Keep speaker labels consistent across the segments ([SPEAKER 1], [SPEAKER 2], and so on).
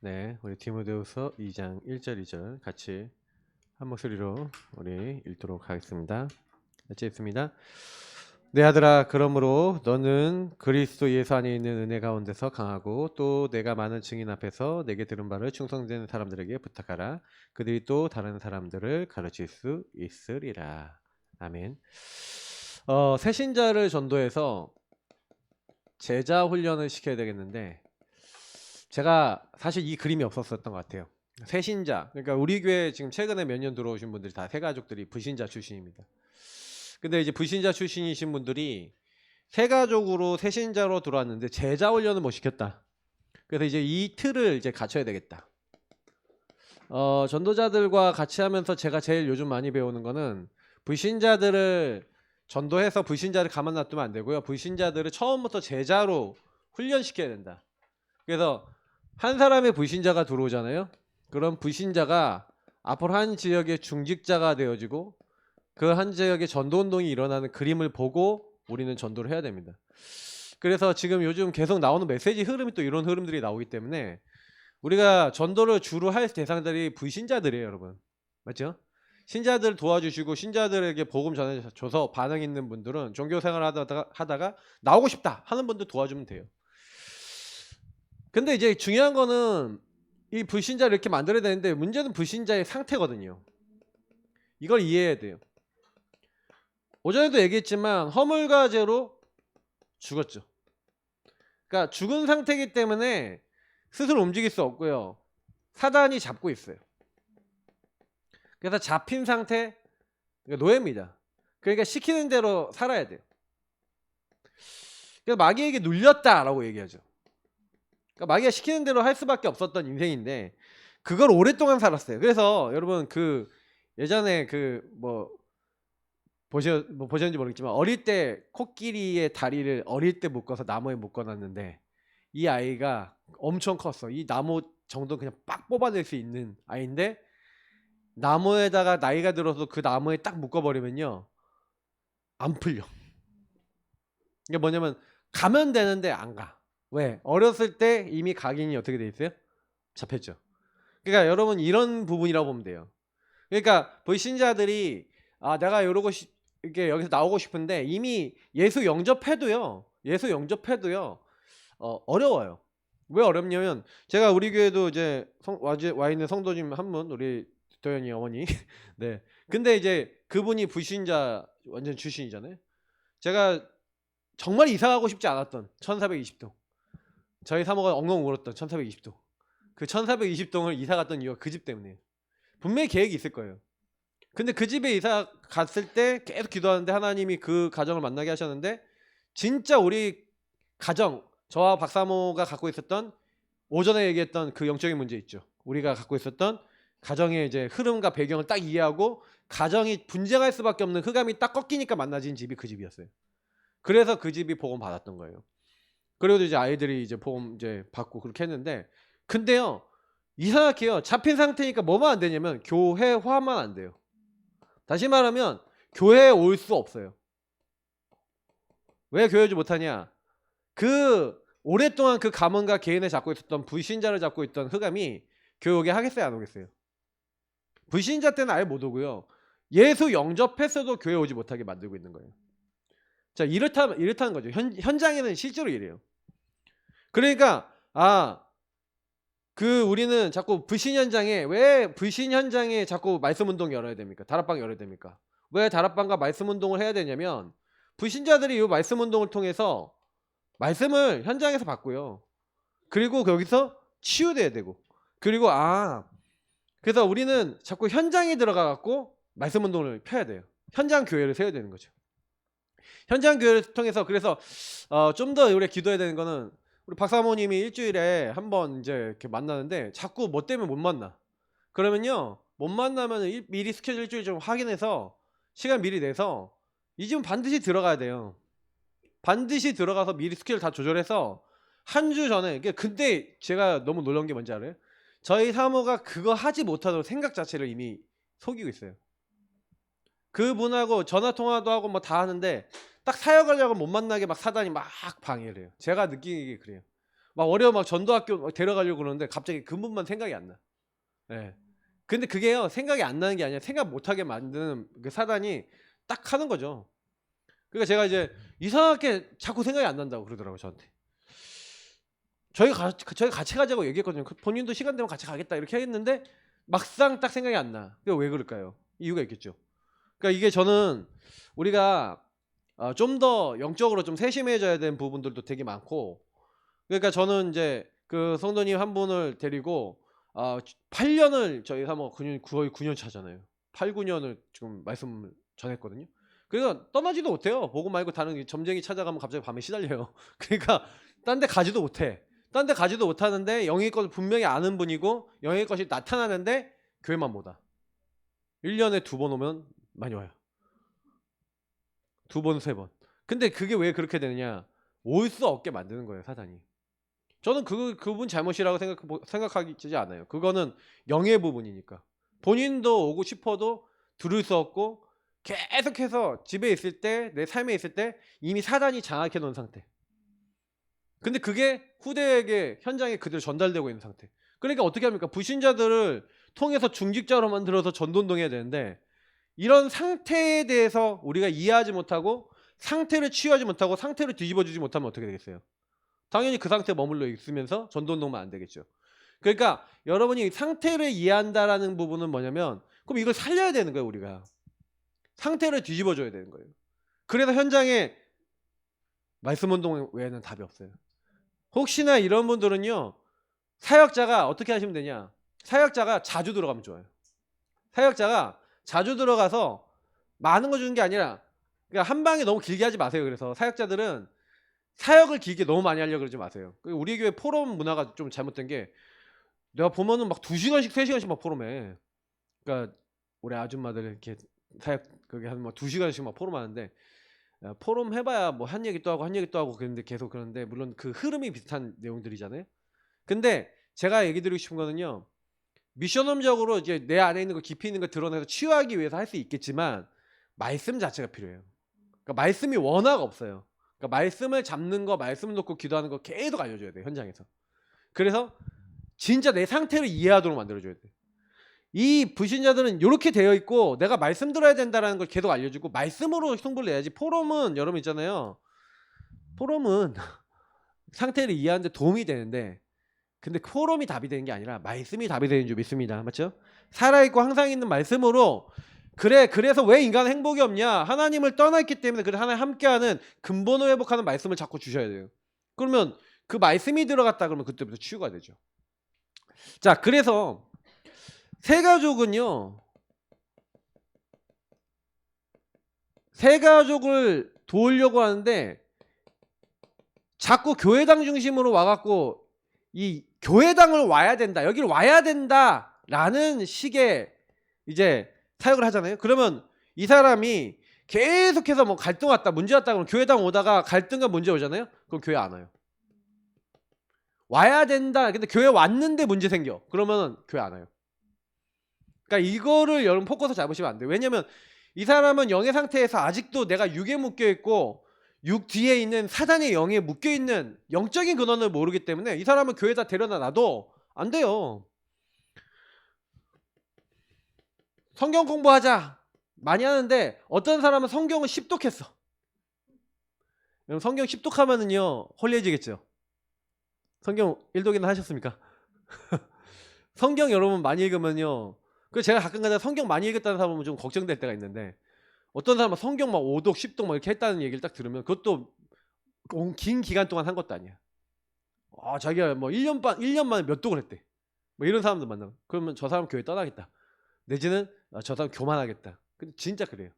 [SPEAKER 1] 네, 우리 디모데후서 2장 1절 2절 같이 한 목소리로 우리 읽도록 하겠습니다. 같이 읽습니다. 내 아들아, 그러므로 너는 그리스도 예수 안에 있는 은혜 가운데서 강하고 또 내가 많은 증인 앞에서 내게 들은 바를 충성되는 사람들에게 부탁하라. 그들이 또 다른 사람들을 가르칠 수 있으리라. 아멘. 새신자를 전도해서 제자 훈련을 시켜야 되겠는데 제가 사실 이 그림이 없었던 것 같아요. 새신자, 그러니까 우리 교회 지금 최근에 몇 년 들어오신 분들이 다 새가족들이 불신자 출신입니다. 근데 이제 불신자 출신이신 분들이 새가족으로 새신자로 들어왔는데 제자 훈련을 못 시켰다. 그래서 이제 이 틀을 이제 갖춰야 되겠다. 전도자들과 같이 하면서 제가 제일 요즘 많이 배우는 거는 불신자들을 전도해서 불신자를 가만 놔두면 안 되고요. 불신자들을 처음부터 제자로 훈련시켜야 된다. 그래서 한 사람의 불신자가 들어오잖아요. 그럼 불신자가 앞으로 한 지역의 중직자가 되어지고 그 한 지역의 전도운동이 일어나는 그림을 보고 우리는 전도를 해야 됩니다. 그래서 지금 요즘 계속 나오는 메시지 흐름이 또 이런 흐름들이 나오기 때문에 우리가 전도를 주로 할 대상들이 불신자들이에요, 여러분. 맞죠? 신자들 도와주시고 신자들에게 복음 전해줘서 반응 있는 분들은 종교생활 하다가 나오고 싶다 하는 분들 도와주면 돼요. 근데 이제 중요한 거는 이 불신자를 이렇게 만들어야 되는데 문제는 불신자의 상태거든요. 이걸 이해해야 돼요. 오전에도 얘기했지만 허물과 죄로 죽었죠. 그러니까 죽은 상태이기 때문에 스스로 움직일 수 없고요. 사단이 잡고 있어요. 그래서 잡힌 상태, 그러니까 노예입니다. 그러니까 시키는 대로 살아야 돼요. 그래서 마귀에게 눌렸다라고 얘기하죠. 그러니까 마귀가 시키는 대로 할 수밖에 없었던 인생인데 그걸 오랫동안 살았어요. 그래서 여러분 그 예전에 그 보셨는지 모르겠지만 어릴 때 코끼리의 다리를 어릴 때 묶어서 나무에 묶어놨는데 이 아이가 엄청 컸어. 이 나무 정도 그냥 빡 뽑아낼 수 있는 아이인데 나무에다가 나이가 들어서 그 나무에 딱 묶어버리면요 안 풀려. 이게 뭐냐면 가면 되는데 안 가. 왜? 어렸을 때 이미 각인이 어떻게 돼 있어요? 잡혔죠. 그러니까 여러분 이런 부분이라고 보면 돼요. 그러니까 불신자들이 내가 이렇게 여기서 나오고 싶은데 이미 예수 영접해도요. 예수 영접해도요. 어려워요. 왜 어렵냐면 제가 우리 교회도 이제 와 있는 성도님 한 분 우리 도연이 어머니 네. 근데 이제 그분이 불신자 완전 출신이잖아요. 제가 정말 이사가고 싶지 않았던 1420동. 저희 사모가 엉엉 울었던 1420동. 그 1420동을 이사 갔던 이유가 그 집 때문이에요. 분명히 계획이 있을 거예요. 근데 그 집에 이사 갔을 때 계속 기도하는데 하나님이 그 가정을 만나게 하셨는데 진짜 우리 가정 저와 박사모가 갖고 있었던 오전에 얘기했던 그 영적인 문제 있죠. 우리가 갖고 있었던 가정의 이제 흐름과 배경을 딱 이해하고 가정이 분쟁할 수밖에 없는 흑암이 딱 꺾이니까 만나진 집이 그 집이었어요. 그래서 그 집이 복음 받았던 거예요. 그래도 이제 아이들이 이제 복음 이제 받고 그렇게 했는데 근데요 이상하게요 잡힌 상태니까 뭐만 안 되냐면 교회화만 안 돼요. 다시 말하면 교회에 올 수 없어요. 왜 교회 오지 못하냐? 그 오랫동안 그 가문과 개인을 잡고 있었던 불신자를 잡고 있던 흑암이 교회 오게 하겠어요, 안 오겠어요? 불신자 때는 아예 못 오고요. 예수 영접했어도 교회 오지 못하게 만들고 있는 거예요. 자, 이렇다는 거죠. 현장에는 실제로 이래요. 그러니까 우리는 자꾸 불신 현장에 왜 불신 현장에 자꾸 말씀 운동 열어야 됩니까? 다락방 열어야 됩니까? 왜 다락방과 말씀 운동을 해야 되냐면 불신자들이 이 말씀 운동을 통해서 말씀을 현장에서 받고요. 그리고 거기서 치유돼야 되고 그리고 그래서 우리는 자꾸 현장에 들어가 갖고 말씀 운동을 펴야 돼요. 현장 교회를 세워야 되는 거죠. 현장 교회를 통해서 그래서 좀 더 우리가 기도해야 되는 거는 우리 박사모님이 일주일에 한 번 이제 이렇게 만나는데 자꾸 뭐 때문에 못 만나. 그러면요 못 만나면 미리 스케줄 일주일 좀 확인해서 시간 미리 내서 이 집은 반드시 들어가야 돼요. 반드시 들어가서 미리 스케줄 다 조절해서 한 주 전에 근데 제가 너무 놀라운 게 뭔지 알아요? 저희 사모가 그거 하지 못하도록 생각 자체를 이미 속이고 있어요. 그분하고 전화 통화도 하고 뭐 다 하는데 딱 사역하려고 못 만나게 막 사단이 막 방해를 해요. 제가 느끼기에 그래요. 막 어려 막 전도학교 막 데려가려고 그러는데 갑자기 그 부분만 생각이 안 나. 예. 근데 그게요 생각이 안 나는 게 아니라 생각 못하게 만드는 그 사단이 딱 하는 거죠. 그러니까 제가 이제 이상하게 자꾸 생각이 안 난다고 그러더라고요 저한테. 저희 같이 가자고 얘기했거든요. 본인도 시간 되면 같이 가겠다 이렇게 했는데 막상 딱 생각이 안 나. 그게 왜 그럴까요? 이유가 있겠죠. 그러니까 이게 저는 우리가 좀 더 영적으로 좀 세심해져야 되는 부분들도 되게 많고, 그러니까 저는 이제 그 성도님 한 분을 데리고 8년을 저희 사모 9년 거의 9년 차잖아요. 8, 9년을 지금 말씀을 전했거든요. 그래서 떠나지도 못해요. 보고 말고 다른 점쟁이 찾아가면 갑자기 밤에 시달려요. 그러니까 딴 데 가지도 못해. 딴 데 가지도 못하는데 영의 것을 분명히 아는 분이고 영의 것이 나타나는데 교회만 못 와. 1년에 2번 오면 많이 와요. 2번, 3번. 근데 그게 왜 그렇게 되느냐? 올 수 없게 만드는 거예요, 사단이. 저는 그분 잘못이라고 생각하지 않아요. 그거는 영의 부분이니까. 본인도 오고 싶어도 들을 수 없고 계속해서 집에 있을 때, 내 삶에 있을 때 이미 사단이 장악해 놓은 상태. 근데 그게 후대에게 현장에 그대로 전달되고 있는 상태. 그러니까 어떻게 합니까? 불신자들을 통해서 중직자로 만들어서 전도운동해야 되는데 이런 상태에 대해서 우리가 이해하지 못하고 상태를 치유하지 못하고 상태를 뒤집어주지 못하면 어떻게 되겠어요? 당연히 그 상태에 머물러 있으면서 전도운동만 안 되겠죠. 그러니까 여러분이 상태를 이해한다라는 부분은 뭐냐면 그럼 이걸 살려야 되는 거예요. 우리가 상태를 뒤집어줘야 되는 거예요. 그래서 현장에 말씀운동 외에는 답이 없어요. 혹시나 이런 분들은요, 사역자가 어떻게 하시면 되냐, 사역자가 자주 들어가면 좋아요. 사역자가 자주 들어가서 많은 거 주는 게 아니라, 그러니까 한 방에 너무 길게 하지 마세요. 그래서 사역자들은 사역을 길게 너무 많이 하려고 그러지 마세요. 우리 교회 포럼 문화가 좀 잘못된 게, 내가 보면은 막 2시간씩 3시간씩 막 포럼해. 그러니까 우리 아줌마들 이렇게 사역 그게 한 뭐 2시간씩 막 포럼 하는데, 포럼 해봐야 뭐 한 얘기 또 하고 한 얘기 또 하고 그런데 계속 그러는데, 물론 그 흐름이 비슷한 내용들이잖아요. 근데 제가 얘기 드리고 싶은 거는요, 미션홈적으로 이제 내 안에 있는 거 깊이 있는 거 드러내서 치유하기 위해서 할 수 있겠지만 말씀 자체가 필요해요. 그러니까 말씀이 워낙 없어요. 그러니까 말씀을 잡는 거, 말씀 놓고 기도하는 거 계속 알려줘야 돼요, 현장에서. 그래서 진짜 내 상태를 이해하도록 만들어줘야 돼요. 이 불신자들은 이렇게 되어 있고 내가 말씀 들어야 된다는 걸 계속 알려주고 말씀으로 승부를 내야지. 포럼은 여러분 있잖아요, 포럼은 상태를 이해하는 데 도움이 되는데, 근데 포럼이 답이 되는 게 아니라 말씀이 답이 되는 줄 믿습니다. 맞죠? 살아있고 항상 있는 말씀으로, 그래서 왜 인간은 행복이 없냐, 하나님을 떠났기 때문에. 그래서 하나님 함께하는 근본을 회복하는 말씀을 자꾸 주셔야 돼요. 그러면 그 말씀이 들어갔다 그러면 그때부터 치유가 되죠. 자, 그래서 새가족은요, 새가족을 도우려고 하는데 자꾸 교회당 중심으로 와갖고 이 교회당을 와야 된다, 여기를 와야 된다 라는 식의 이제 사역을 하잖아요. 그러면 이 사람이 계속해서 뭐 갈등 왔다, 문제 왔다 그러면 교회당 오다가 갈등과 문제 오잖아요. 그럼 교회 안 와요. 와야 된다, 근데 교회 왔는데 문제 생겨, 그러면 교회 안 와요. 그러니까 이거를 여러분 포커스 잡으시면 안 돼요. 왜냐면 이 사람은 영의 상태에서 아직도 내가 육에 묶여있고 육 뒤에 있는 사단의 영에 묶여있는 영적인 근원을 모르기 때문에 이 사람은 교회에다 데려다 놔도 안 돼요. 성경 공부하자 많이 하는데 어떤 사람은 성경을 십독했어. 성경 십독하면은요 홀리해지겠죠. 성경 1독이나 하셨습니까? 성경 여러분 많이 읽으면요, 그 제가 가끔가다 성경 많이 읽었다는 사람은 좀 걱정될 때가 있는데, 어떤 사람은 성경 막 5독 10독 막 이렇게 했다는 얘기를 딱 들으면 그것도 긴 기간 동안 한 것도 아니야. 자기가 뭐 1년 만에 몇 독을 했대. 뭐 이런 사람들 만나면, 그러면 저 사람 교회 떠나겠다, 내지는 저 사람 교만하겠다. 근데 진짜 그래요.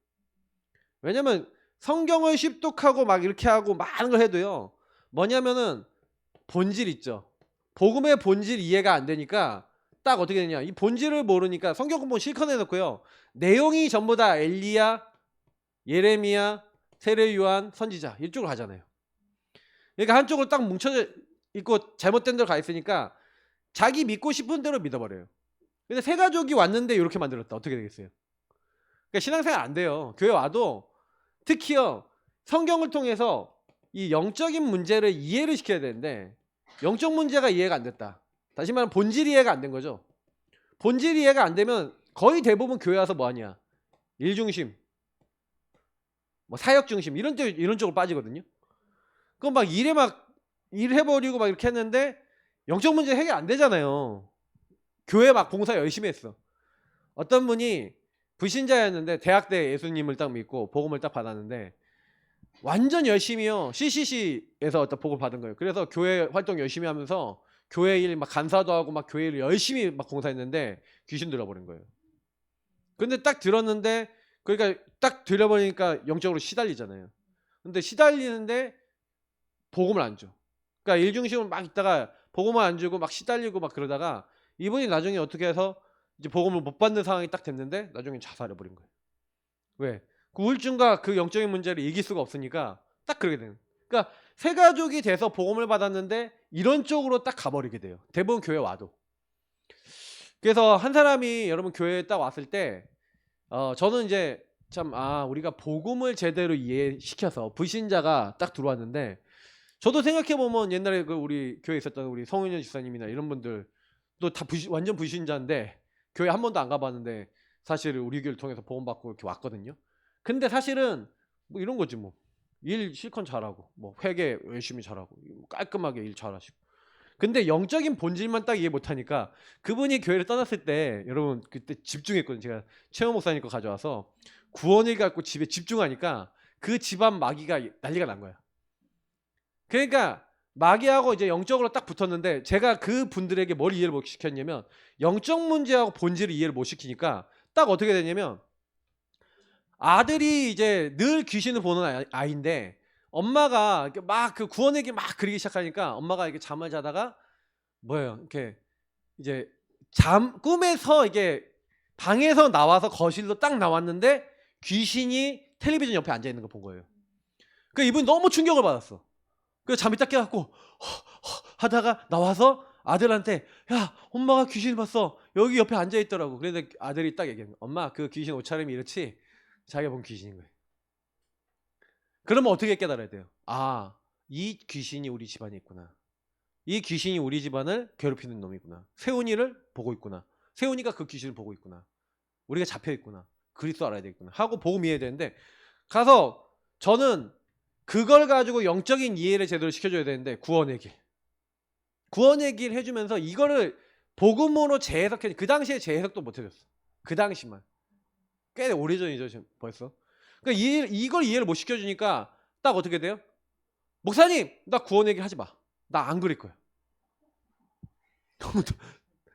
[SPEAKER 1] 왜냐면 성경을 십독하고 막 이렇게 하고 많은 걸 해도요, 뭐냐면은 본질 있죠. 복음의 본질 이해가 안 되니까 딱 어떻게 되냐, 이 본질을 모르니까 성경 공부 실컷 해놓고요, 내용이 전부 다 엘리야, 예레미야, 세례 요한, 선지자 이쪽으로 가잖아요. 그러니까 한쪽으로 딱 뭉쳐져 있고 잘못된 데로 가 있으니까 자기 믿고 싶은 대로 믿어버려요. 근데 새 가족이 왔는데 이렇게 만들었다, 어떻게 되겠어요? 그러니까 신앙생활 안 돼요. 교회 와도 특히요 성경을 통해서 이 영적인 문제를 이해를 시켜야 되는데 영적 문제가 이해가 안 됐다. 다시 말하면 본질 이해가 안 된 거죠. 본질 이해가 안 되면 거의 대부분 교회 와서 뭐 하냐? 일 중심, 뭐 사역 중심 이런 쪽으로 빠지거든요. 그럼 막 일에 막 일해버리고 막 이렇게 했는데 영적 문제 해결 안 되잖아요. 교회 막 봉사 열심히 했어. 어떤 분이 불신자였는데 대학 때 예수님을 딱 믿고 복음을 딱 받았는데 완전 열심히요. CCC에서 어떤 복음을 받은 거예요. 그래서 교회 활동 열심히 하면서 교회 일 막 간사도 하고 막 교회 일 열심히 막 봉사했는데 귀신 들어버린 거예요. 근데 딱 들었는데 그러니까 딱 들려버리니까 영적으로 시달리잖아요. 근데 시달리는데 복음을 안 줘. 그러니까 일중심을 막 있다가 복음을 안 주고 막 시달리고 막 그러다가 이분이 나중에 어떻게 해서 이제 복음을 못 받는 상황이 딱 됐는데 나중에 자살해버린 거예요. 왜? 그 우울증과 그 영적인 문제를 이길 수가 없으니까 딱 그러게 되는. 그러니까 세 가족이 돼서 복음을 받았는데 이런 쪽으로 딱 가버리게 돼요. 대부분 교회 와도. 그래서 한 사람이 여러분 교회에 딱 왔을 때 저는 이제 참 우리가 복음을 제대로 이해시켜서 불신자가 딱 들어왔는데 저도 생각해보면 옛날에 그 우리 교회에 있었던 우리 성윤현 집사님이나 이런 분들 또 다 완전 불신자인데 교회 한 번도 안 가봤는데 사실 우리 교회를 통해서 복음 받고 이렇게 왔거든요. 근데 사실은 뭐 이런 거지 뭐 일 실컷 잘하고 뭐 회계 열심히 잘하고 깔끔하게 일 잘하시고 근데 영적인 본질만 딱 이해 못하니까 그분이 교회를 떠났을 때 여러분 그때 집중했거든요. 제가 최호 목사님 거 가져와서 구원을 갖고 집에 집중하니까 그 집안 마귀가 난리가 난 거야. 그러니까 마귀하고 이제 영적으로 딱 붙었는데 제가 그 분들에게 뭘 이해를 못 시켰냐면 영적 문제하고 본질을 이해를 못 시키니까 딱 어떻게 되냐면 아들이 이제 늘 귀신을 보는 아이인데 엄마가 막 그 구원에게 막 그리기 시작하니까 엄마가 이렇게 잠을 자다가 뭐예요? 이렇게 이제 꿈에서 이게 방에서 나와서 거실로 딱 나왔는데 귀신이 텔레비전 옆에 앉아 있는 거 본 거예요. 그 이분이 너무 충격을 받았어. 그래서 잠이 딱 깨갖고 하다가 나와서 아들한테 야 엄마가 귀신 봤어 여기 옆에 앉아 있더라고. 그래서 아들이 딱 얘기한 거야. 엄마 그 귀신 옷차림이 이렇지 자기가 본 귀신인 거예요. 그러면 어떻게 깨달아야 돼요? 이 귀신이 우리 집안에 있구나. 이 귀신이 우리 집안을 괴롭히는 놈이구나. 세훈이를 보고 있구나. 세훈이가 그 귀신을 보고 있구나. 우리가 잡혀 있구나. 그리스도 알아야 되겠구나 하고 복음 이해해야 되는데 가서 저는 그걸 가지고 영적인 이해를 제대로 시켜줘야 되는데 구원의 길 해주면서 이거를 복음으로 재해석해. 그 당시에 재해석도 못 해줬어. 그 당시만 꽤 오래전이죠 지금 벌써. 그러니까 이걸 이해를 못 시켜주니까 딱 어떻게 돼요? 목사님 나 구원의 길 하지 마. 나 안 그릴 거야.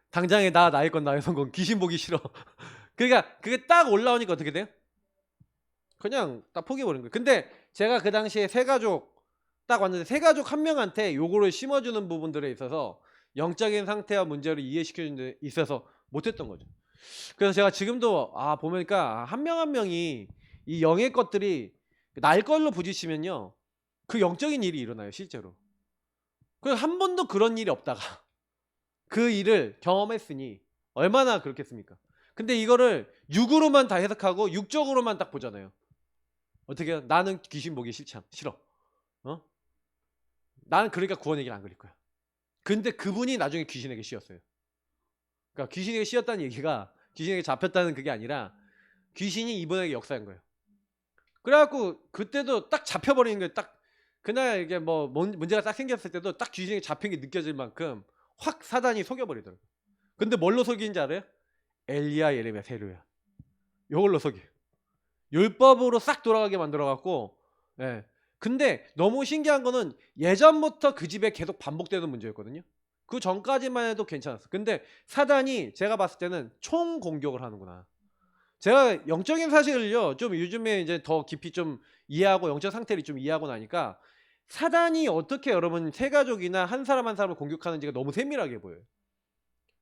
[SPEAKER 1] 당장에 나의 건 나의 성공 귀신 보기 싫어. 그러니까 그게 딱 올라오니까 어떻게 돼요? 그냥 딱 포기해버린 거예요. 근데 제가 그 당시에 세 가족 딱 왔는데 세 가족 한 명한테 요거를 심어주는 부분들에 있어서 영적인 상태와 문제를 이해시켜주는 데 있어서 못했던 거죠. 그래서 제가 지금도 보니까 한 명 한 명이 이 영의 것들이 날 걸로 부딪히면요 그 영적인 일이 일어나요 실제로. 그래서 한 번도 그런 일이 없다가 그 일을 경험했으니 얼마나 그렇겠습니까? 근데 이거를 육으로만 다 해석하고 육적으로만 딱 보잖아요. 어떻게 해요? 나는 귀신 보기 싫어. 나는 그러니까 구원의 길 안 그릴 거야. 근데 그분이 나중에 귀신에게 씌었어요. 그러니까 귀신에게 씌었다는 얘기가 귀신에게 잡혔다는 그게 아니라 귀신이 이분에게 역사한 거예요. 그래갖고 그때도 딱 잡혀버리는 거예요. 딱 그날 이게 뭐 문제가 딱 생겼을 때도 딱 귀신에게 잡힌 게 느껴질 만큼 확 사단이 속여버리더라고요. 근데 뭘로 속이는지 알아요? 엘리야 예레미야 세르야 요걸로 속여요. 율법으로 싹 돌아가게 만들어갖고 근데 너무 신기한 거는 예전부터 그 집에 계속 반복되는 문제였거든요. 그 전까지만 해도 괜찮았어. 근데 사단이 제가 봤을 때는 총 공격을 하는구나. 제가 영적인 사실을요 좀 요즘에 이제 더 깊이 좀 이해하고 영적 상태를 좀 이해하고 나니까 사단이 어떻게 여러분 세 가족이나 한 사람 한 사람을 공격하는지가 너무 세밀하게 보여요.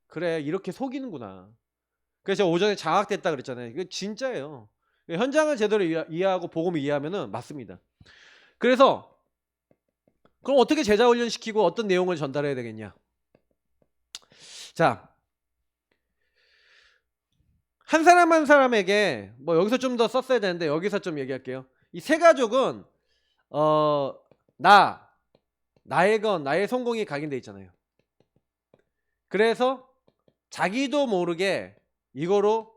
[SPEAKER 1] 그래 이렇게 속이는구나. 그래서 제가 오전에 장악됐다 그랬잖아요. 이거 진짜예요. 현장을 제대로 이해하고 복음을 이해하면은 맞습니다. 그래서 그럼 어떻게 제자 훈련시키고 어떤 내용을 전달해야 되겠냐? 자, 한 사람 한 사람에게 뭐 여기서 좀 더 썼어야 되는데 여기서 좀 얘기할게요. 이 세 가족은 나, 나의 성공이 각인돼 있잖아요. 그래서 자기도 모르게 이거로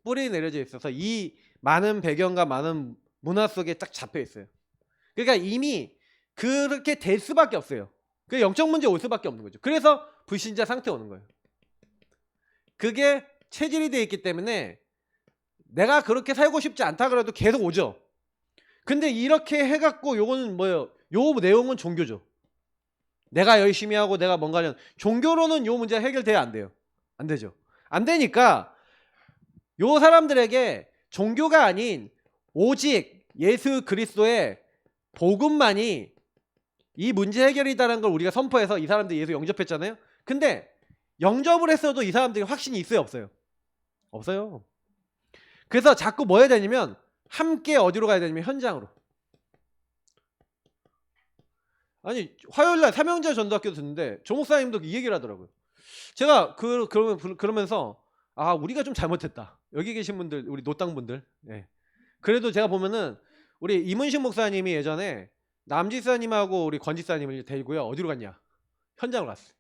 [SPEAKER 1] 뿌리 내려져 있어서 이 많은 배경과 많은 문화 속에 딱 잡혀 있어요. 그러니까 이미 그렇게 될 수밖에 없어요. 그 영적 문제 올 수밖에 없는 거죠. 그래서 불신자 상태 오는 거예요. 그게 체질이 되어 있기 때문에 내가 그렇게 살고 싶지 않다 그래도 계속 오죠. 근데 이렇게 해갖고 요거는 뭐예요? 요 내용은 종교죠. 내가 열심히 하고 내가 뭔가 하면 종교로는 요 문제가 해결돼야 안 돼요. 안 되죠. 안 되니까 요 사람들에게 종교가 아닌 오직 예수 그리스도의 복음만이 이 문제 해결이다라는 걸 우리가 선포해서 이 사람들이 예수 영접했잖아요. 근데 영접을 했어도 이 사람들이 확신이 있어요, 없어요? 없어요. 그래서 자꾸 뭐 해야 되냐면 함께 어디로 가야 되냐면 현장으로. 아니 화요일날 삼형제 전도학교 듣는데 조 목사님도 이 얘기를 하더라고요. 제가 그러면서 아 우리가 좀 잘못했다. 여기 계신 분들 우리 노땅분들 예. 그래도 제가 보면은 우리 이문식 목사님이 예전에 남지사님하고 우리 권지사님을 데리고요 어디로 갔냐 현장으로 갔어요.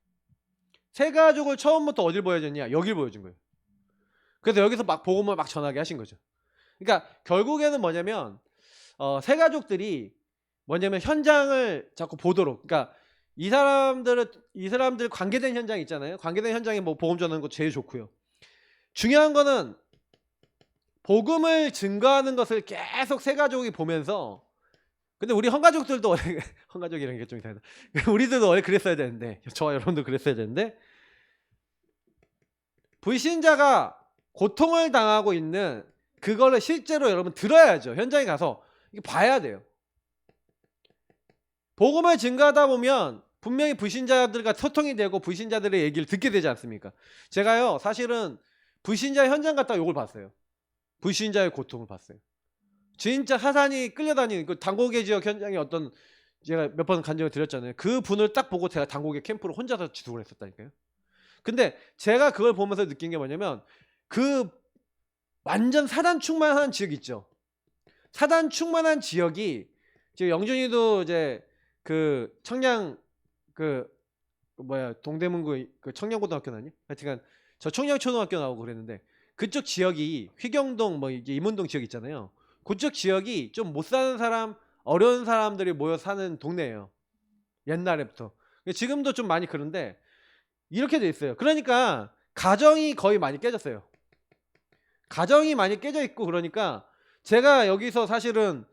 [SPEAKER 1] 세 가족을 처음부터 어딜 보여줬냐 여길 보여준 거예요. 그래서 여기서 막 복음을 막 전하게 하신 거죠. 그러니까 결국에는 뭐냐면 세 가족들이 뭐냐면 현장을 자꾸 보도록 그러니까 이 사람들 관계된 현장 있잖아요. 관계된 현장에 뭐 복음 전하는 거 제일 좋고요. 중요한 거는 복음을 증거하는 것을 계속 세 가족이 보면서 근데 우리 헌가족들도 원래 헌가족이라는 게 좀 이상하다. 우리들도 원래 그랬어야 되는데 저와 여러분도 그랬어야 되는데 불신자가 고통을 당하고 있는 그거를 실제로 여러분 들어야죠. 현장에 가서 이게 봐야 돼요. 복음을 증거하다 보면 분명히 불신자들과 소통이 되고 불신자들의 얘기를 듣게 되지 않습니까? 제가요 사실은 불신자 현장 갔다가 이걸 봤어요. 불신자의 고통을 봤어요. 진짜 사단이 끌려다니는 그 당고개 지역 현장에 어떤 제가 몇 번 간증을 드렸잖아요. 그 분을 딱 보고 제가 당고개 캠프로 혼자서 지속을 했었다니까요. 근데 제가 그걸 보면서 느낀 게 뭐냐면 그 완전 사단 충만한 지역 있죠. 사단 충만한 지역이 지금 영준이도 이제 그 청량 그 뭐야 동대문구 그 청량고등학교 나니? 하여튼간 저 청량초등학교 나오고 그랬는데 그쪽 지역이 휘경동 뭐 이제 임원동 지역 있잖아요. 그쪽 지역이 좀 못 사는 사람 어려운 사람들이 모여 사는 동네예요. 옛날에부터. 지금도 좀 많이 그런데 이렇게 돼 있어요. 그러니까 가정이 거의 많이 깨졌어요. 가정이 많이 깨져 있고 그러니까 제가 여기서 사실은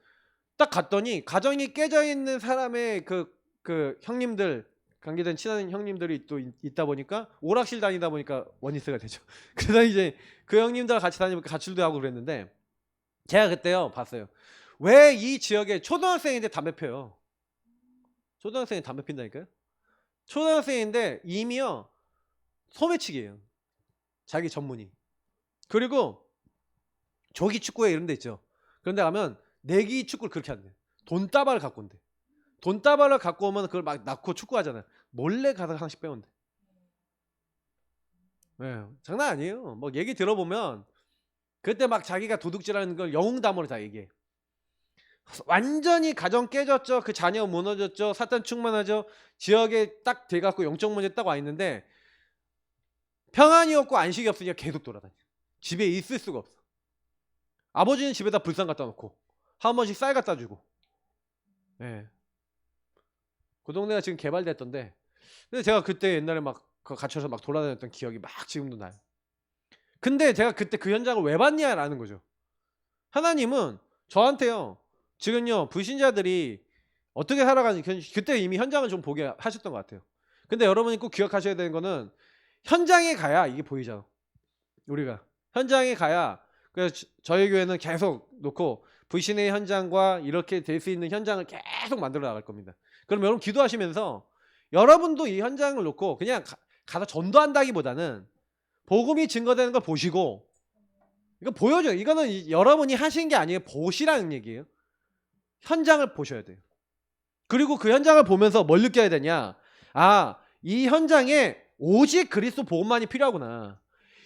[SPEAKER 1] 딱 갔더니 가정이 깨져 있는 사람의 그 형님들 관계된 친한 형님들이 또 있다 보니까 오락실 다니다 보니까 원니스가 되죠. 그래서 이제 그 형님들 같이 다니니까 가출도 하고 그랬는데 제가 그때요 봤어요. 왜 이 지역에 초등학생인데 담배 펴요? 초등학생이 담배 핀다니까요? 초등학생인데 이미요 소매치기예요. 자기 전문이. 그리고 조기 축구회 이런 데 있죠. 그런데 가면 내기 축구를 그렇게 한대. 돈다발을 갖고 온대. 돈다발을 갖고 오면 그걸 막 낳고 축구하잖아요. 몰래 가서 하나씩 빼온대. 네, 장난 아니에요. 뭐 얘기 들어보면 그때 막 자기가 도둑질하는 걸 영웅담으로 다 얘기해. 완전히 가정 깨졌죠. 그 자녀 무너졌죠. 사탄 충만하죠. 지역에 딱 돼갖고 영적 문제 딱 와 있는데 평안이 없고 안식이 없으니까 계속 돌아다녀. 집에 있을 수가 없어. 아버지는 집에다 불상 갖다 놓고 한 번씩 쌀 갖다 주고. 예. 그 동네가 지금 개발됐던데. 근데 제가 그때 옛날에 막 갇혀서 막 돌아다녔던 기억이 막 지금도 나요. 근데 제가 그때 그 현장을 왜 봤냐라는 거죠. 하나님은 저한테요. 지금요 불신자들이 어떻게 살아가는지 그때 이미 현장을 좀 보게 하셨던 것 같아요. 근데 여러분이 꼭 기억하셔야 되는 거는 현장에 가야 이게 보이잖아. 우리가 현장에 가야 그래서 저희 교회는 계속 놓고 불신의 현장과 이렇게 될 수 있는 현장을 계속 만들어 나갈 겁니다. 그럼 여러분 기도하시면서 여러분도 이 현장을 놓고 그냥 가서 전도한다기보다는 복음이 증거되는 걸 보시고 이거 보여줘요. 이거는 여러분이 하신 게 아니에요. 보시라는 얘기예요. 현장을 보셔야 돼요. 그리고 그 현장을 보면서 뭘 느껴야 되냐? 아, 이 현장에 오직 그리스도 복음만이 필요하구나.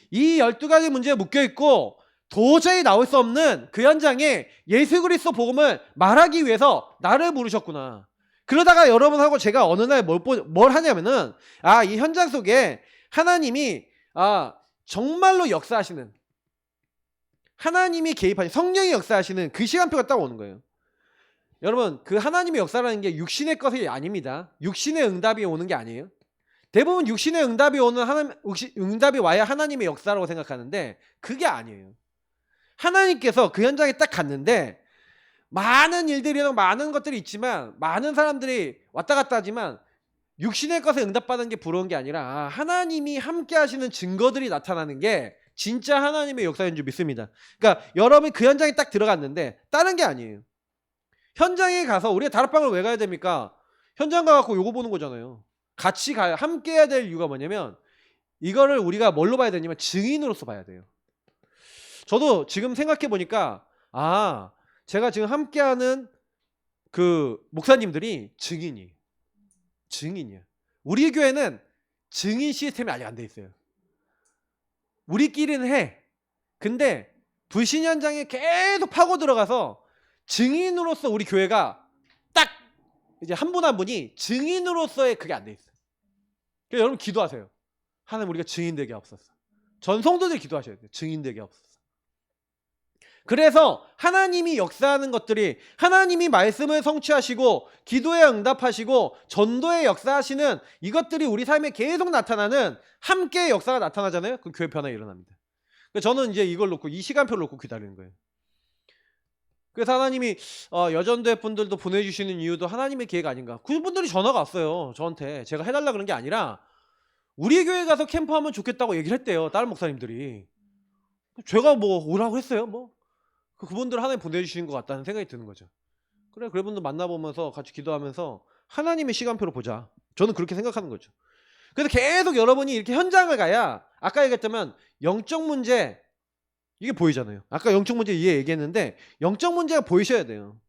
[SPEAKER 1] 이 12가지 문제에 묶여있고 도저히 나올 수 없는 그 현장에 예수 그리스도 복음을 말하기 위해서 나를 부르셨구나. 그러다가 여러분하고 제가 어느 날 뭘 하냐면은 이 현장 속에 하나님이 정말로 역사하시는, 하나님이 개입하신, 성령이 역사하시는 그 시간표가 딱 오는 거예요. 여러분, 그 하나님의 역사라는 게 육신의 것이 아닙니다. 육신의 응답이 오는 게 아니에요. 대부분 육신의 응답이 응답이 와야 하나님의 역사라고 생각하는데 그게 아니에요. 하나님께서 그 현장에 딱 갔는데 많은 일들이, 많은 것들이 있지만, 많은 사람들이 왔다 갔다 하지만 육신의 것에 응답받은 게 부러운 게 아니라 하나님이 함께 하시는 증거들이 나타나는 게 진짜 하나님의 역사인 줄 믿습니다. 그러니까 여러분이 그 현장에 딱 들어갔는데 다른 게 아니에요. 현장에 가서 우리가 다락방을 왜 가야 됩니까? 현장 가갖고 요거 보는 거잖아요. 같이 가야, 함께 해야 될 이유가 뭐냐면 이거를 우리가 뭘로 봐야 되냐면 증인으로서 봐야 돼요. 저도 지금 생각해 보니까 제가 지금 함께하는 그 목사님들이 증인이에요. 우리 교회는 증인 시스템이 아직 안 돼 있어요. 우리끼리는 해. 근데 불신 현장에 계속 파고 들어가서 증인으로서 우리 교회가 딱 이제 한 분 한 분이 증인으로서의 그게 안 돼 있어요. 그래서 여러분 기도하세요. 하나님, 우리가 증인 되게 하옵소서. 전 성도들 기도하셔야 돼요. 증인 되게 하옵소서. 그래서 하나님이 역사하는 것들이, 하나님이 말씀을 성취하시고 기도에 응답하시고 전도에 역사하시는 이것들이 우리 삶에 계속 나타나는 함께의 역사가 나타나잖아요. 그럼 교회 변화가 일어납니다. 저는 이제 이걸 놓고, 이 시간표를 놓고 기다리는 거예요. 그래서 하나님이 여전대 분들도 보내주시는 이유도 하나님의 계획 아닌가. 그분들이 전화가 왔어요. 저한테. 제가 해달라 그런 게 아니라 우리 교회 가서 캠프하면 좋겠다고 얘기를 했대요. 다른 목사님들이. 제가 뭐 오라고 했어요. 뭐 그분들 하나님 보내주시는 것 같다는 생각이 드는 거죠. 그래, 그분들 만나보면서 같이 기도하면서 하나님의 시간표로 보자. 저는 그렇게 생각하는 거죠. 그래서 계속 여러분이 이렇게 현장을 가야, 아까 얘기했다면 영적 문제, 이게 보이잖아요. 아까 영적 문제 얘기했는데 영적 문제가 보이셔야 돼요.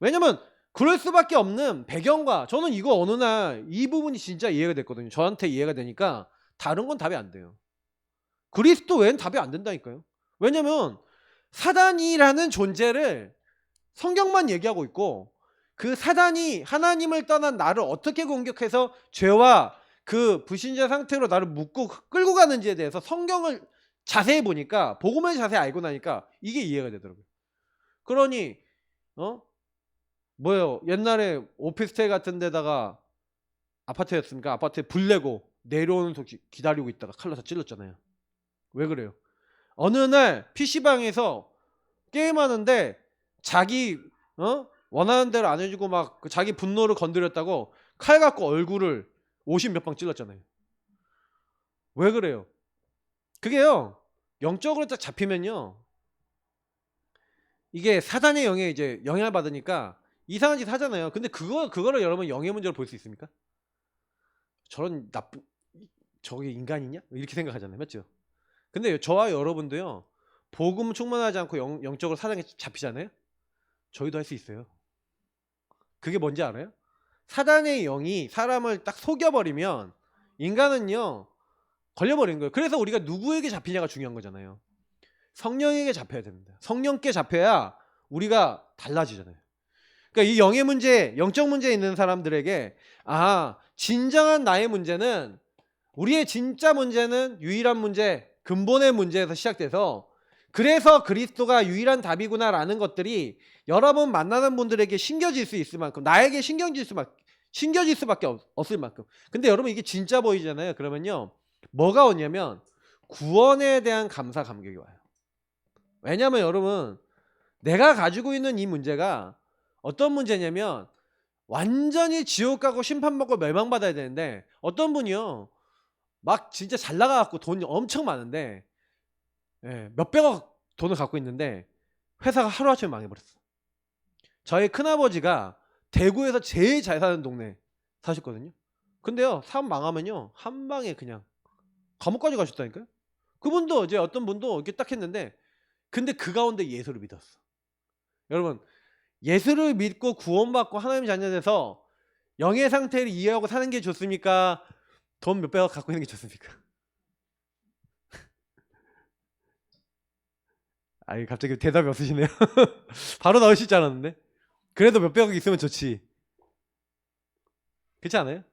[SPEAKER 1] 왜냐면 그럴 수밖에 없는 배경과, 저는 이거 어느 날 이 부분이 진짜 이해가 됐거든요. 저한테 이해가 되니까 다른 건 답이 안 돼요. 그리스도 외엔 답이 안 된다니까요. 왜냐면 사단이라는 존재를 성경만 얘기하고 있고, 그 사단이 하나님을 떠난 나를 어떻게 공격해서 죄와 그 불신자 상태로 나를 묶고 끌고 가는지에 대해서 성경을 자세히 보니까, 복음을 자세히 알고 나니까 이게 이해가 되더라고요. 그러니 뭐예요? 옛날에 오피스텔 같은 데다가, 아파트였습니까? 아파트에 불 내고 내려오는 속 기다리고 있다가 칼로 다 찔렀잖아요. 왜 그래요? 어느 날 PC방에서 게임하는데 자기 원하는 대로 안 해주고 막 자기 분노를 건드렸다고 칼 갖고 얼굴을 50 몇 방 찔렀잖아요. 왜 그래요? 그게요, 영적으로 딱 잡히면요, 이게 사단의 영에 이제 영향을 받으니까 이상한 짓 하잖아요. 근데 그거를 여러분 영의 문제로 볼 수 있습니까? 저런 저게 인간이냐? 이렇게 생각하잖아요. 맞죠? 근데 저와 여러분도요, 복음 충만하지 않고 영적으로 사단에 잡히잖아요. 저희도 할 수 있어요. 그게 뭔지 알아요? 사단의 영이 사람을 딱 속여버리면 인간은요 걸려버리는 거예요. 그래서 우리가 누구에게 잡히냐가 중요한 거잖아요. 성령에게 잡혀야 됩니다. 성령께 잡혀야 우리가 달라지잖아요. 그러니까 이 영의 문제, 영적 문제에 있는 사람들에게 진정한 나의 문제는, 우리의 진짜 문제는 유일한 문제, 근본의 문제에서 시작돼서, 그래서 그리스도가 유일한 답이구나라는 것들이 여러분 만나는 분들에게 신겨질 수 있을 만큼, 나에게 신겨질 수밖에 없을 만큼. 근데 여러분 이게 진짜 보이잖아요. 그러면요, 뭐가 오냐면 구원에 대한 감사 감격이 와요. 왜냐면 여러분, 내가 가지고 있는 이 문제가 어떤 문제냐면 완전히 지옥 가고 심판받고 멸망받아야 되는데, 어떤 분이요 막 진짜 잘 나가갖고 돈이 엄청 많은데, 몇백억 돈을 갖고 있는데 회사가 하루아침에 망해버렸어. 저희 큰아버지가 대구에서 제일 잘 사는 동네 사셨거든요. 근데요, 사업 망하면요 한 방에 그냥 감옥까지 가셨다니까요. 그분도 이제 어떤 분도 이렇게 딱 했는데, 근데 그 가운데 예수를 믿었어. 여러분, 예수를 믿고 구원받고 하나님 자녀 돼서 영의 상태를 이해하고 사는 게 좋습니까? 돈 몇백억 갖고 있는 게 좋습니까? 갑자기 대답이 없으시네요. 바로 나오실 줄 알았는데. 그래도 몇백억 있으면 좋지. 그렇지 않아요?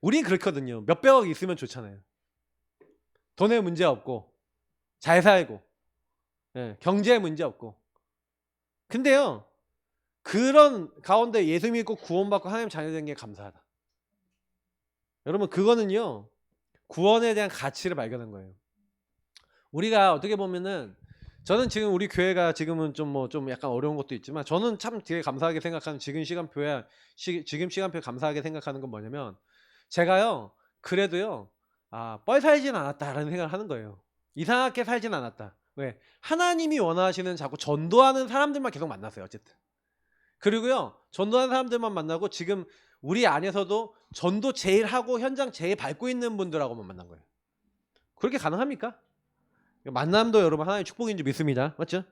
[SPEAKER 1] 우린 그렇거든요. 몇백억 있으면 좋잖아요. 돈에 문제 없고 잘 살고, 예, 경제에 문제 없고. 근데요, 그런 가운데 예수 믿고 구원받고 하나님 자녀된 게 감사하다. 여러분, 그거는요, 구원에 대한 가치를 발견한 거예요. 우리가 어떻게 보면은, 저는 지금 우리 교회가 지금은 좀 약간 어려운 것도 있지만, 저는 참 되게 감사하게 생각하는, 지금 시간표에 감사하게 생각하는 건 뭐냐면, 제가요, 그래도요, 뻘 살진 않았다라는 생각을 하는 거예요. 이상하게 살진 않았다. 왜? 하나님이 원하시는 자꾸 전도하는 사람들만 계속 만났어요, 어쨌든. 그리고요, 전도하는 사람들만 만나고, 지금 우리 안에서도 전도 제일 하고 현장 제일 밟고 있는 분들하고만 만난 거예요. 그렇게 가능합니까? 만남도 여러분 하나님의 축복인 줄 믿습니다. 맞죠?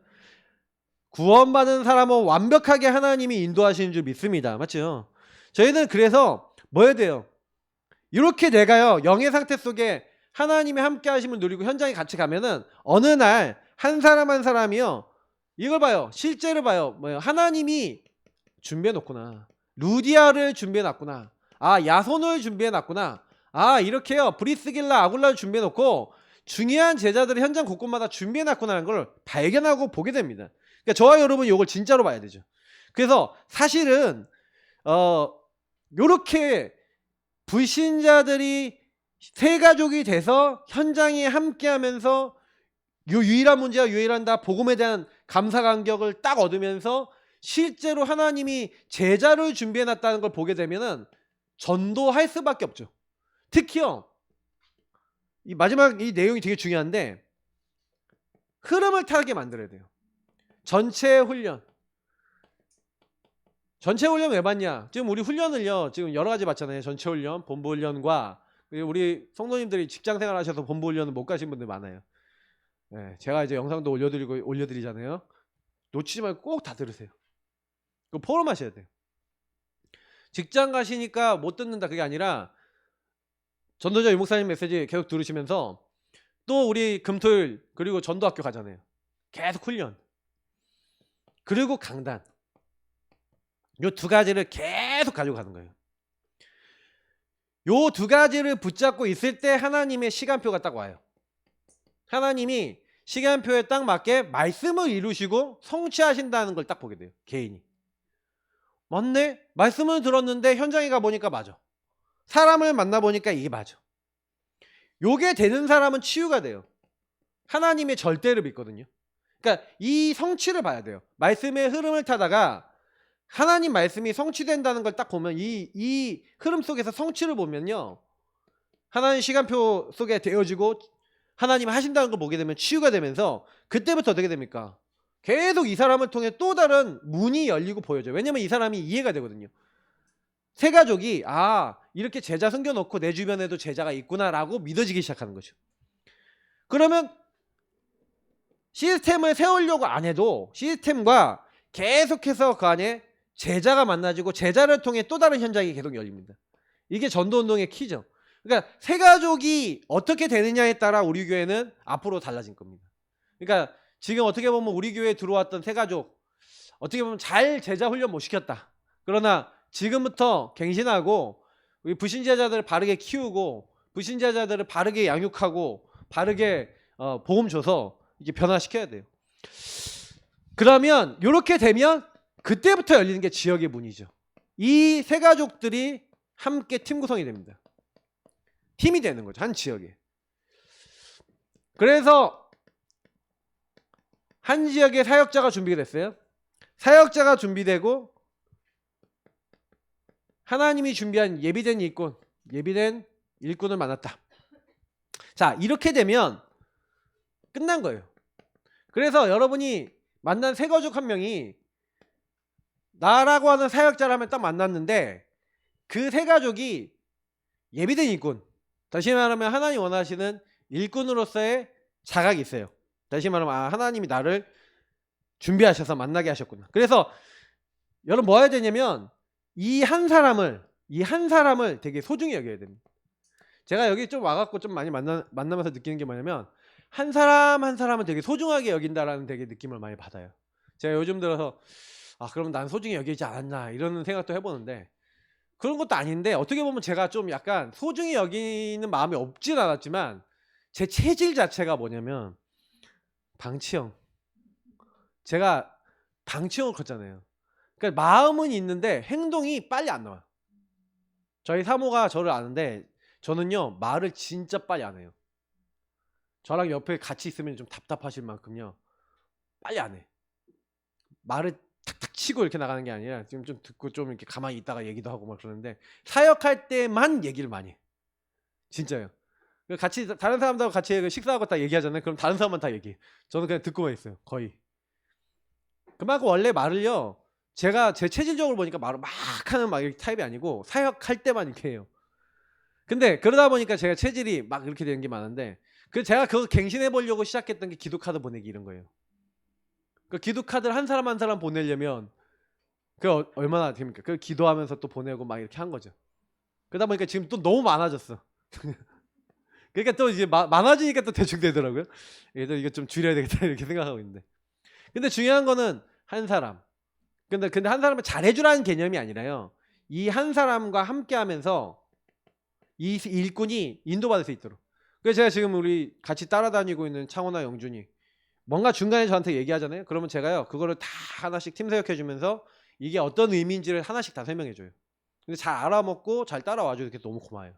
[SPEAKER 1] 구원받은 사람은 완벽하게 하나님이 인도하시는 줄 믿습니다. 맞죠? 저희는 그래서 뭐 해야 돼요? 이렇게 내가요, 영의 상태 속에 하나님이 함께 하심을 누리고 현장에 같이 가면은 어느 날 한 사람 한 사람이요, 이걸 봐요. 실제로 봐요. 뭐예요? 하나님이 준비해 놓구나. 루디아를 준비해 놨구나. 야손을 준비해 놨구나. 이렇게요, 브리스길라 아굴라를 준비해 놓고 중요한 제자들을 현장 곳곳마다 준비해 놨구나라는 걸 발견하고 보게 됩니다. 그러니까 저와 여러분이 이걸 진짜로 봐야 되죠. 그래서 사실은 요렇게 불신자들이 세 가족이 돼서 현장에 함께하면서 요 유일한 문제와 유일한 복음에 대한 감사 감격을 딱 얻으면서 실제로 하나님이 제자를 준비해 놨다는 걸 보게 되면은 전도할 수밖에 없죠. 특히요, 이 마지막 이 내용이 되게 중요한데, 흐름을 타게 만들어야 돼요. 전체 훈련 왜 받냐? 지금 우리 훈련을요, 지금 여러 가지 받잖아요. 전체 훈련, 본부 훈련과, 우리 성도님들이 직장 생활 하셔서 본부 훈련을 못 가신 분들 많아요. 네, 제가 이제 영상도 올려드리잖아요. 놓치지 말고 꼭 다 들으세요. 그거 포럼하셔야 돼요. 직장 가시니까 못 듣는다, 그게 아니라 전도자 유목사님 메시지 계속 들으시면서, 또 우리 금토일 그리고 전도학교 가잖아요. 계속 훈련, 그리고 강단, 요 두 가지를 계속 가지고 가는 거예요. 요 두 가지를 붙잡고 있을 때 하나님의 시간표가 딱 와요. 하나님이 시간표에 딱 맞게 말씀을 이루시고 성취하신다는 걸 딱 보게 돼요. 개인이. 맞네? 말씀을 들었는데 현장에 가보니까 맞아. 사람을 만나보니까 이게 맞아. 요게 되는 사람은 치유가 돼요. 하나님의 절대를 믿거든요. 그러니까 이 성취를 봐야 돼요. 말씀의 흐름을 타다가 하나님 말씀이 성취된다는 걸 딱 보면, 이 흐름 속에서 성취를 보면요, 하나님 시간표 속에 되어지고 하나님 하신다는 걸 보게 되면 치유가 되면서, 그때부터 어떻게 됩니까? 계속 이 사람을 통해 또 다른 문이 열리고 보여져요. 왜냐면 이 사람이 이해가 되거든요. 세 가족이 이렇게 제자 숨겨놓고 내 주변에도 제자가 있구나라고 믿어지기 시작하는 거죠. 그러면 시스템을 세우려고 안 해도 시스템과 계속해서 그 안에 제자가 만나지고 제자를 통해 또 다른 현장이 계속 열립니다. 이게 전도운동의 키죠. 그러니까 세 가족이 어떻게 되느냐에 따라 우리 교회는 앞으로 달라진 겁니다. 그러니까 지금 어떻게 보면 우리 교회에 들어왔던 세 가족, 어떻게 보면 잘 제자 훈련 못 시켰다. 그러나 지금부터 갱신하고 우리 불신자자들을 바르게 키우고 불신자자들을 바르게 양육하고 바르게 복음 줘서 이게 변화시켜야 돼요. 그러면 이렇게 되면 그때부터 열리는 게 지역의 문이죠. 이 세 가족들이 함께 팀 구성이 됩니다. 팀이 되는 거죠, 한 지역에. 그래서 한 지역에 사역자가 준비가 됐어요. 사역자가 준비되고 하나님이 준비한 예비된 일꾼을 만났다. 자, 이렇게 되면 끝난 거예요. 그래서 여러분이 만난 세 가족 한 명이 나라고 하는 사역자를 하면 딱 만났는데, 그 세 가족이 예비된 일꾼, 다시 말하면 하나님 원하시는 일꾼으로서의 자각이 있어요. 다시 말하면 하나님이 나를 준비하셔서 만나게 하셨구나. 그래서 여러분 뭐 해야 되냐면 이 한 사람을 되게 소중히 여겨야 됩니다. 제가 여기 좀 와갖고 좀 많이 만나면서 느끼는 게 뭐냐면, 한 사람 한 사람은 되게 소중하게 여긴다라는 되게 느낌을 많이 받아요. 제가 요즘 들어서 그럼 난 소중히 여기지 않았나 이런 생각도 해보는데, 그런 것도 아닌데 어떻게 보면 제가 좀 약간 소중히 여기는 마음이 없진 않았지만 제 체질 자체가 뭐냐면 방치형. 제가 방치형을 컸잖아요. 그러니까 마음은 있는데 행동이 빨리 안 나와요. 저희 사모가 저를 아는데 저는요 말을 진짜 빨리 안 해요. 저랑 옆에 같이 있으면 좀 답답하실 만큼요 빨리 안 해. 말을 탁탁 치고 이렇게 나가는 게 아니라 지금 좀 듣고 좀 이렇게 가만히 있다가 얘기도 하고 막 그러는데 사역할 때만 얘기를 많이 해. 진짜요. 같이 다른 사람들하고 같이 식사하고 딱 얘기하잖아요. 그럼 다른 사람만 다 얘기해. 저는 그냥 듣고만 있어요. 거의. 그만큼 원래 말을요. 제가 제 체질적으로 보니까 말을 막 하는 막 이렇게 타입이 아니고 사역할 때만 이렇게 해요. 근데 그러다 보니까 제가 체질이 막 이렇게 되는 게 많은데 그 제가 그거 갱신해 보려고 시작했던 게 기도 카드 보내기 이런 거예요. 그 기도 카드를 한 사람 한 사람 보내려면 그 얼마나 됩니까? 그 기도하면서 또 보내고 막 이렇게 한 거죠. 그러다 보니까 지금 또 너무 많아졌어. 그러니까 또 이제 많아지니까 또 대충 되더라고요. 그래서 이거 좀 줄여야 되겠다 이렇게 생각하고 있는데. 근데 중요한 거는 한 사람. 근데 한 사람을 잘해주라는 개념이 아니라요. 이 한 사람과 함께하면서 이 일꾼이 인도받을 수 있도록. 그래서 제가 지금 우리 같이 따라다니고 있는 창호나 영준이 뭔가 중간에 저한테 얘기하잖아요. 그러면 제가요 그거를 다 하나씩 팀 사역해주면서 이게 어떤 의미인지를 하나씩 다 설명해줘요. 근데 잘 알아먹고 잘 따라와줘서 이렇게 너무 고마워요.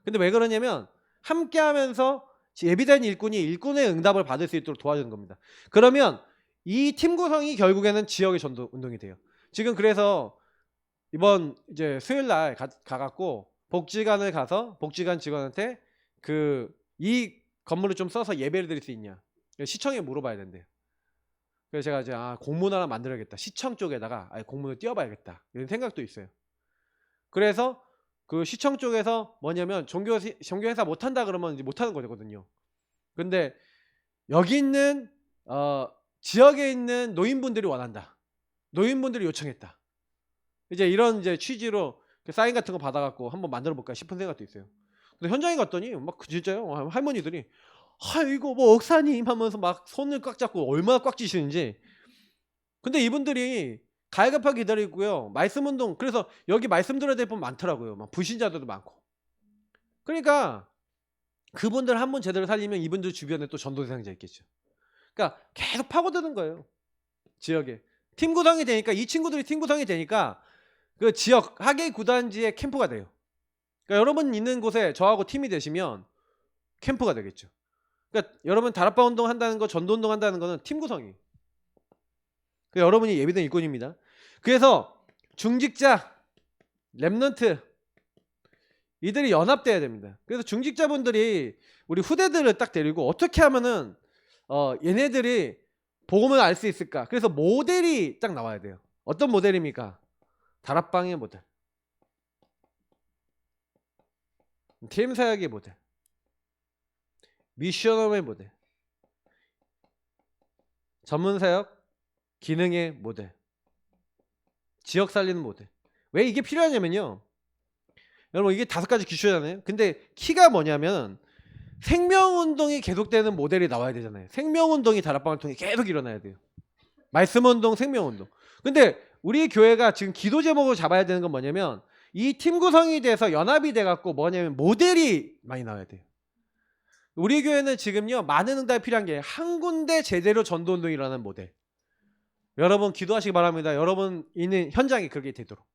[SPEAKER 1] 근데 왜 그러냐면 함께하면서 예비된 일꾼이 일꾼의 응답을 받을 수 있도록 도와주는 겁니다. 그러면 이 팀 구성이 결국에는 지역의 전도 운동이 돼요. 지금 그래서 이번 이제 수요일 날 가갖고 복지관을 가서 복지관 직원한테 이 건물을 좀 써서 예배를 드릴 수 있냐 시청에 물어봐야 된대요. 그래서 제가 이제 공문 하나 만들어야겠다. 시청 쪽에다가 공문을 띄워봐야겠다 이런 생각도 있어요. 그래서 그 시청 쪽에서 뭐냐면 종교회사 못한다 그러면 이제 못하는 거거든요. 근데 여기 있는 지역에 있는 노인분들이 원한다. 노인분들이 요청했다. 이제 이런 이제 취지로 사인 같은 거 받아갖고 한번 만들어 볼까 싶은 생각도 있어요. 근데 현장에 갔더니 막 진짜요 할머니들이 이거 뭐 억사님 하면서 막 손을 꽉 잡고 얼마나 꽉 쥐시는지. 근데 이분들이 갈급하게 기다리고요. 말씀 운동 그래서 여기 말씀 들어야 될 분 많더라고요. 막 불신자들도 많고. 그러니까 그분들 한 분 제대로 살리면 이분들 주변에 또 전도 대상자 있겠죠. 그러니까 계속 파고드는 거예요. 지역에 팀 구성이 되니까 이 친구들이 팀 구성이 되니까 그 지역 하계 구단지의 캠프가 돼요. 그러니까 여러분 있는 곳에 저하고 팀이 되시면 캠프가 되겠죠. 그러니까 여러분 다락방 운동 한다는 거 전도 운동 한다는 거는 팀 구성이. 그러니까 여러분이 예비된 일꾼입니다. 그래서 중직자 랩넌트 이들이 연합돼야 됩니다. 그래서 중직자분들이 우리 후대들을 딱 데리고 어떻게 하면은 얘네들이 복음을 알 수 있을까? 그래서 모델이 딱 나와야 돼요. 어떤 모델입니까? 다락방의 모델, 팀 사역의 모델, 미션업의 모델, 전문 사역, 기능의 모델, 지역 살리는 모델. 왜 이게 필요하냐면요. 여러분 이게 5가지 기초잖아요. 근데 키가 뭐냐면 생명운동이 계속되는 모델이 나와야 되잖아요. 생명운동이 다락방을 통해 계속 일어나야 돼요. 말씀운동, 생명운동. 근데 우리 교회가 지금 기도 제목을 잡아야 되는 건 뭐냐면 이 팀 구성이 돼서 연합이 돼갖고 뭐냐면 모델이 많이 나와야 돼요. 우리 교회는 지금요 많은 응답이 필요한 게 한 군데 제대로 전도운동이 일어나는 모델. 여러분 기도하시기 바랍니다. 여러분 있는 현장이 그렇게 되도록.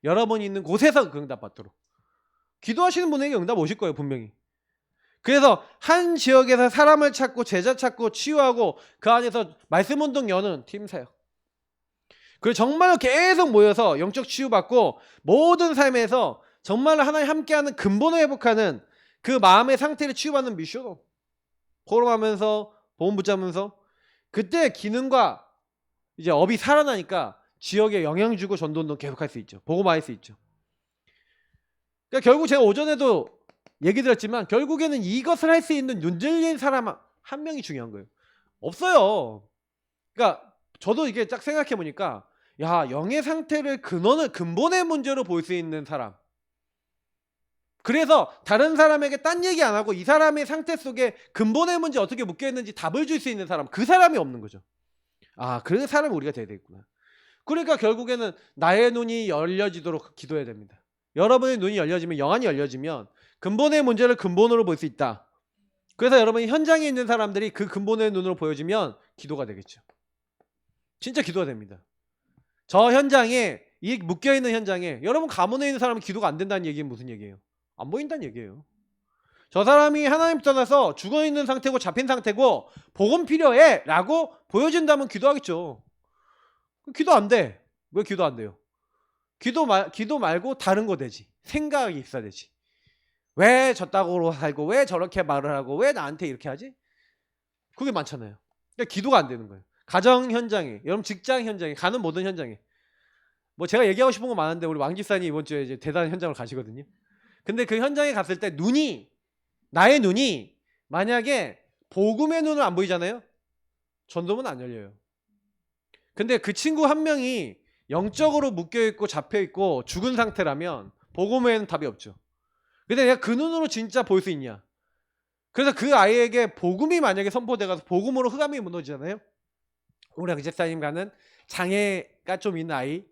[SPEAKER 1] 여러분 있는 곳에서 그 응답 받도록. 기도하시는 분에게 응답 오실 거예요 분명히. 그래서 한 지역에서 사람을 찾고 제자 찾고 치유하고 그 안에서 말씀운동 여는 팀 사역. 그리고 정말로 계속 모여서 영적 치유받고 모든 삶에서 정말로 하나님 함께하는 근본을 회복하는 그 마음의 상태를 치유받는 미션을 포럼하면서 보험 붙잡으면서 그때 기능과 이제 업이 살아나니까 지역에 영향 주고 전도운동 계속할 수 있죠. 복음화할 수 있죠. 그러니까 결국 제가 오전에도 얘기 드렸지만 결국에는 이것을 할 수 있는 눈 들린 사람 한 명이 중요한 거예요. 없어요. 그러니까 저도 이게 딱 생각해 보니까 영의 상태를 근본의 문제로 볼 수 있는 사람. 그래서 다른 사람에게 딴 얘기 안 하고 이 사람의 상태 속에 근본의 문제 어떻게 묶여 있는지 답을 줄 수 있는 사람. 그 사람이 없는 거죠. 그 사람이 우리가 돼야 되겠구나. 그러니까 결국에는 나의 눈이 열려지도록 기도해야 됩니다. 여러분의 눈이 열려지면, 영안이 열려지면 근본의 문제를 근본으로 볼 수 있다. 그래서 여러분이 현장에 있는 사람들이 그 근본의 눈으로 보여주면 기도가 되겠죠. 진짜 기도가 됩니다. 저 현장에, 이 묶여있는 현장에 여러분 가문에 있는 사람은 기도가 안 된다는 얘기는 무슨 얘기예요? 안 보인다는 얘기예요. 저 사람이 하나님 떠나서 죽어있는 상태고 잡힌 상태고 복음 필요해 라고 보여준다면 기도하겠죠. 기도 안 돼. 왜 기도 안 돼요? 기도 말고 다른 거 되지. 생각이 있어야 되지. 왜 저따구로 살고 왜 저렇게 말을 하고 왜 나한테 이렇게 하지? 그게 많잖아요. 그러니까 기도가 안 되는 거예요. 가정 현장에, 여러분 직장 현장에, 가는 모든 현장에. 뭐 제가 얘기하고 싶은 거 많은데 우리 왕 집사님 이번 주에 이제 대단한 현장을 가시거든요. 근데 그 현장에 갔을 때 나의 눈이 만약에 복음의 눈을 안 보이잖아요. 전도문 안 열려요. 근데 그 친구 한 명이 영적으로 묶여있고 잡혀있고 죽은 상태라면 복음에는 답이 없죠. 근데 내가 그 눈으로 진짜 볼 수 있냐? 그래서 그 아이에게 복음이 만약에 선포돼가서 복음으로 흑암이 무너지잖아요. 우리 양 집사님 가는 장애가 좀 있는 아이,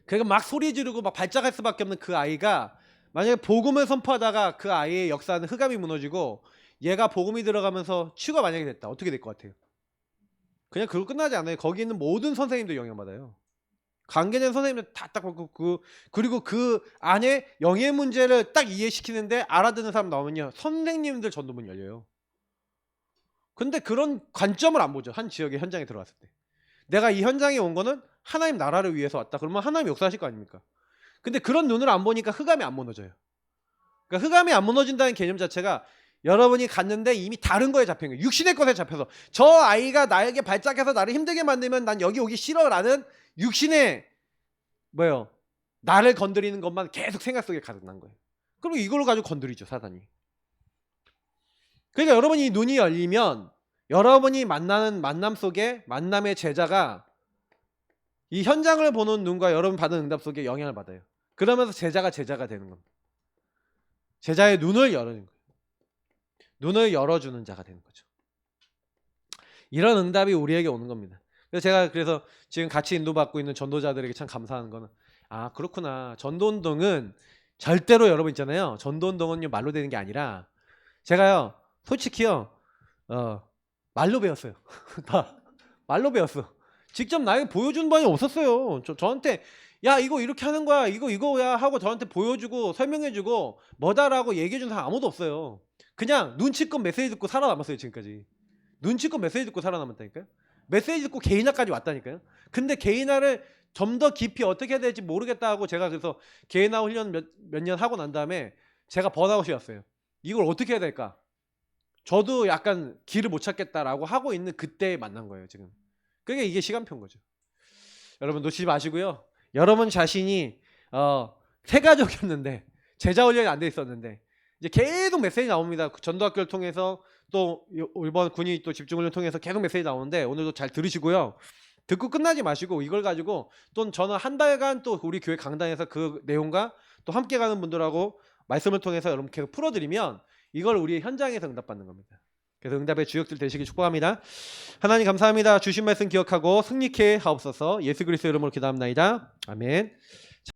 [SPEAKER 1] 그러니까 막 소리 지르고 막 발작할 수밖에 없는 그 아이가 만약에 복음을 선포하다가 그 아이의 역사는 흑암이 무너지고 얘가 복음이 들어가면서 치유가 만약에 됐다. 어떻게 될 것 같아요? 그냥 그걸 끝나지 않아요. 거기 있는 모든 선생님도 영향받아요. 관계된 선생님들 다 딱 보고 그리고 그 안에 영의 문제를 딱 이해시키는데 알아듣는 사람 나오면요. 선생님들 전도문 열려요. 근데 그런 관점을 안 보죠. 한 지역의 현장에 들어갔을 때. 내가 이 현장에 온 거는 하나님 나라를 위해서 왔다. 그러면 하나님 역사하실 거 아닙니까? 근데 그런 눈을 안 보니까 흑암이 안 무너져요. 그러니까 흑암이 안 무너진다는 개념 자체가 여러분이 갔는데 이미 다른 거에 잡힌 거예요. 육신의 것에 잡혀서 저 아이가 나에게 발작해서 나를 힘들게 만들면 난 여기 오기 싫어라는 육신의 나를 건드리는 것만 계속 생각 속에 가득난 거예요. 그리고 이걸 가지고 건드리죠, 사단이. 그러니까 여러분이 눈이 열리면 여러분이 만나는 만남 속에 만남의 제자가 이 현장을 보는 눈과 여러분 받은 응답 속에 영향을 받아요. 그러면서 제자가 되는 겁니다. 제자의 눈을 열어주는 거예요. 눈을 열어주는 자가 되는 거죠. 이런 응답이 우리에게 오는 겁니다. 그래서 제가 지금 같이 인도받고 있는 전도자들에게 참 감사한 거는 그렇구나. 전도운동은 절대로 여러분 있잖아요. 전도운동은 말로 되는 게 아니라 제가요 솔직히요 말로 배웠어요. 다 말로 배웠어. 직접 나에게 보여준 번이 없었어요. 저한테 야 이거 이렇게 하는 거야 이거야 하고 저한테 보여주고 설명해주고 뭐다라고 얘기해준 사람 아무도 없어요. 그냥 눈치껏 메시지 듣고 살아남았어요. 지금까지 눈치껏 메시지 듣고 살아남았다니까요. 메시지 듣고 개인화까지 왔다니까요. 근데 개인화를 좀 더 깊이 어떻게 해야 될지 모르겠다 하고 제가 그래서 개인화 훈련 몇 년 하고 난 다음에 제가 번아웃이었어요. 이걸 어떻게 해야 될까? 저도 약간 길을 못 찾겠다라고 하고 있는 그때 만난 거예요. 지금 그게 이게 시간표인 거죠. 여러분 놓치지 마시고요. 여러분 자신이 세가족이었는데 제자 훈련이 안 돼 있었는데 이제 계속 메시지 나옵니다. 전도학교를 통해서 또 이번 군이 또 집중훈련 통해서 계속 메시지 나오는데 오늘도 잘 들으시고요. 듣고 끝나지 마시고 이걸 가지고 또 저는 한 달간 또 우리 교회 강단에서 그 내용과 또 함께 가는 분들하고 말씀을 통해서 여러분 계속 풀어드리면 이걸 우리 현장에서 응답받는 겁니다. 그래서 응답의 주역들 되시길 축복합니다. 하나님 감사합니다. 주신 말씀 기억하고 승리케 하옵소서. 예수 그리스도 이름으로 기도합나이다. 아멘.